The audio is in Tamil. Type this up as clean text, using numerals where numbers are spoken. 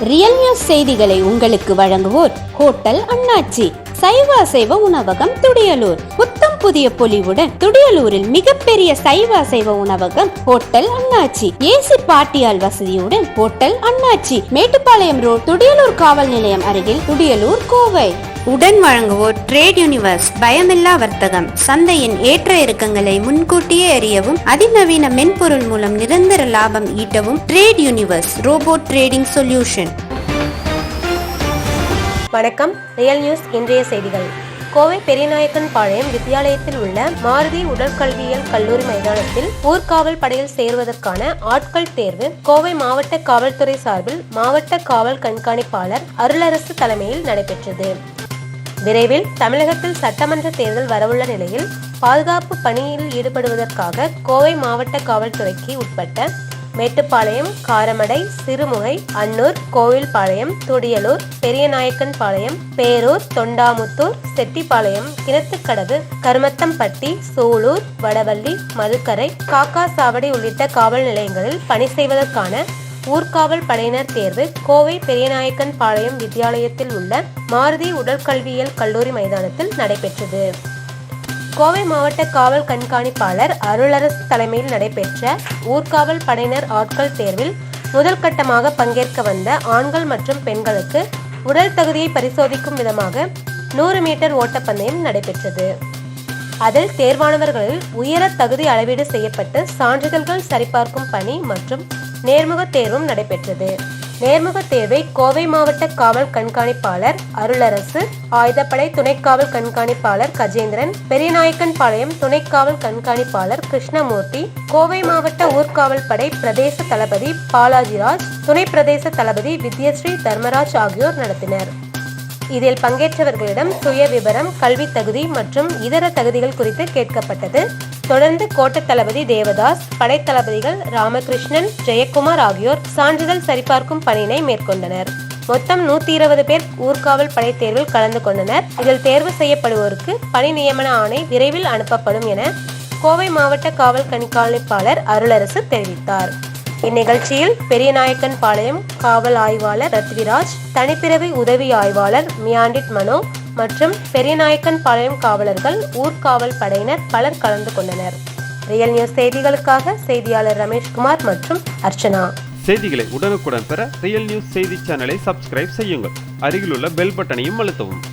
ரியல் நியூஸ் செய்திகளை உங்களுக்கு வழங்குவோர் ஹோட்டல் அண்ணாச்சி, சைவ அசைவ உணவகம் துடியலூர். புத்தம் புதிய பொலிவுடன் துடியலூரில் மிகப்பெரிய சைவ அசைவ உணவகம் ஹோட்டல் அண்ணாச்சி. ஏசி பாட்டியால் வசதியுடன் ஹோட்டல் அண்ணாச்சி, மேட்டுப்பாளையம் ரோட், துடியலூர் காவல் நிலையம் அருகில், துடியலூர், கோவை. உடன் வழங்குவோர் ட்ரேட் யூனிவர்ஸ், பயமில்லா வர்த்தகம். சந்தையின் ஏற்ற இறக்கங்களை முன்கூட்டியே அறியவும் அதிநவீன மென்பொருள் மூலம் நிரந்தர லாபம் ஈட்டவும் trade universe robot trading solution. வணக்கம். ரியல் நியூஸ் இன்றைய செய்திகள். கோவை பெரியநாயக்கன் பாளையம் வித்தியாலயத்தில் உள்ள மாருதி உடற்கல்வியியல் கல்லூரி மைதானத்தில் ஊர்காவல் படையில் சேருவதற்கான ஆட்கள் தேர்வு கோவை மாவட்ட காவல்துறை சார்பில் மாவட்ட காவல் கண்காணிப்பாளர் அருளரசு தலைமையில் நடைபெற்றது. விரைவில் தமிழகத்தில் சட்டமன்ற தேர்தல் வரவுள்ள நிலையில் பாதுகாப்பு பணியில் ஈடுபடுவதற்காக கோவை மாவட்ட காவல்துறைக்கு உட்பட்ட மேட்டுப்பாளையம், காரமடை, சிறுமுகை, அன்னூர், கோவில்பாளையம், துடியலூர், பெரியநாயக்கன் பாளையம், பேரூர், தொண்டாமுத்தூர், செட்டிப்பாளையம், கிணத்துக்கடவு, கருமத்தம்பட்டி, சூலூர், வடவள்ளி, மதுக்கரை, காக்காசாவடி உள்ளிட்ட காவல் நிலையங்களில் பணி செய்வதற்கான ஊர்காவல் படையினர் தேர்வு கோவை பெரியநாயக்கன் பாளையம் வித்தியாலயத்தில் உள்ள மாருதி உடற்கல்வியியல் கல்லூரி மைதானத்தில் நடைபெற்றது. கோவை மாவட்ட காவல் கண்காணிப்பாளர் அருளரசு தலைமையில் நடைபெற்ற ஊர்காவல் படையினர் ஆட்கள் தேர்வில் முதல் கட்டமாக பங்கேற்க வந்த ஆண்கள் மற்றும் பெண்களுக்கு உடல் தகுதியை பரிசோதிக்கும் விதமாக 100 மீட்டர் ஓட்டப்பந்தயம் நடைபெற்றது. அதில் தேர்வானவர்களில் உயர தகுதி அளவீடு செய்யப்பட்டு சான்றிதழ்கள் சரிபார்க்கும் பணி மற்றும் நேர்முக தேர்வும் நடைபெற்றது. நேர்முக தேர்வை கோவை மாவட்ட காவல் கண்காணிப்பாளர் அருளரசு, ஆயுதப்படை துணை காவல் கண்காணிப்பாளர் கஜேந்திரன், பெரியநாயக்கன் பாளையம் துணை காவல் கண்காணிப்பாளர் கிருஷ்ணமூர்த்தி, கோவை மாவட்ட ஊர்காவல் படை பிரதேச தளபதி பாலாஜிராஜ், துணை பிரதேச தளபதி வித்யஸ்ரீ தர்மராஜ் ஆகியோர் நடத்தினர். இதில் பங்கேற்றவர்களிடம் சுய விபரம், கல்வி தகுதி மற்றும் இதர தகுதிகள் குறித்து கேட்கப்பட்டது. தொடர்ந்து கோட்ட தளபதி தேவதாஸ், படைத்தளபதிகள் ராமகிருஷ்ணன், ஜெயக்குமார் ஆகியோர் சான்றிதழ் சரிபார்க்கும் பணியினை மேற்கொண்டனர். மொத்தம் 120 பேர் ஊர்காவல் படை தேர்வில் கலந்து கொண்டனர். இதில் தேர்வு செய்யப்படுவோருக்கு பணி நியமன ஆணை விரைவில் அனுப்பப்படும் என கோவை மாவட்ட காவல் கண்காணிப்பாளர் அருளரசு தெரிவித்தார். இந்நிகழ்ச்சியில் பெரியநாயக்கன் பாளையம் காவல் ஆய்வாளர் ரத்விராஜ், தனிப்பிரிவு உதவி ஆய்வாளர் மியாண்டிட் மனோ மற்றும் பெரியநாயக்கன் பாளையம் காவலர்கள், ஊர்காவல் படையினர் பலர் கலந்து கொண்டனர். ரியல் நியூஸ் செய்திகளுக்காக செய்தியாளர் ரமேஷ்குமார் மற்றும் அர்ச்சனா. செய்திகளை உடனுக்குடன் பெற ரியல் நியூஸ் செய்தி சேனலை சப்ஸ்கிரைப் செய்யுங்கள். அருகிலுள்ள பெல் பட்டனையும் அழுத்தவும்.